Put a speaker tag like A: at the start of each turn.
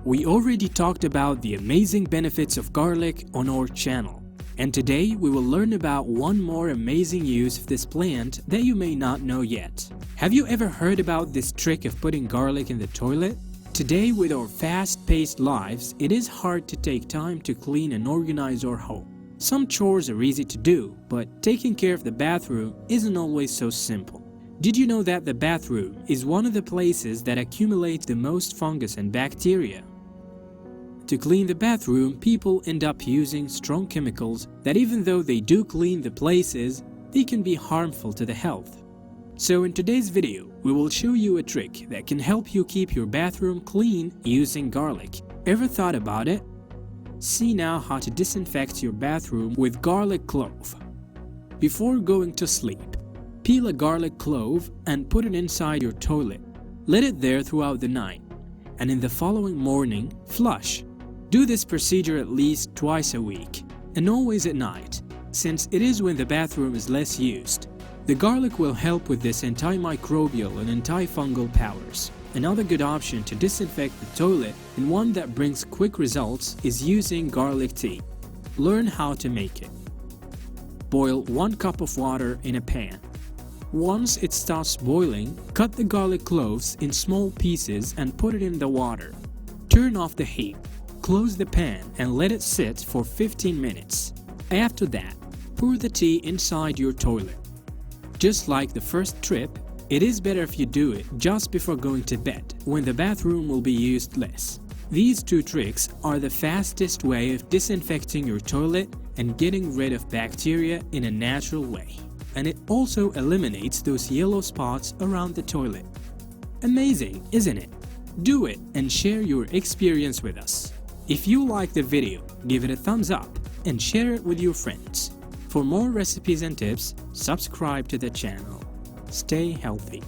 A: We already talked about the amazing benefits of garlic on our channel, and today we will learn about one more amazing use of this plant that you may not know yet. Have you ever heard about this trick of putting garlic in the toilet? Today, with our fast-paced lives, it is hard to take time to clean and organize our home. Some chores are easy to do, but taking care of the bathroom isn't always so simple. Did you know that the bathroom is one of the places that accumulates the most fungus and bacteria? To clean the bathroom, people end up using strong chemicals that, even though they do clean the places, they can be harmful to the health. So in today's video, we will show you a trick that can help you keep your bathroom clean using garlic. Ever thought about it? See now how to disinfect your bathroom with garlic clove. Before going to sleep, peel a garlic clove and put it inside your toilet. Let it there throughout the night, and in the following morning, flush. Do this procedure at least twice a week, and always at night, since it is when the bathroom is less used. The garlic will help with this antimicrobial and antifungal powers. Another good option to disinfect the toilet, and one that brings quick results, is using garlic tea. Learn how to make it. Boil 1 cup of water in a pan. Once it starts boiling, cut the garlic cloves in small pieces and put it in the water. Turn off the heat. Close the pan and let it sit for 15 minutes. After that, pour the tea inside your toilet. Just like the first trip, it is better if you do it just before going to bed, when the bathroom will be used less. These two tricks are the fastest way of disinfecting your toilet and getting rid of bacteria in a natural way. And it also eliminates those yellow spots around the toilet. Amazing, isn't it? Do it and share your experience with us. If you like the video, give it a thumbs up and share it with your friends. For more recipes and tips, subscribe to the channel. Stay healthy.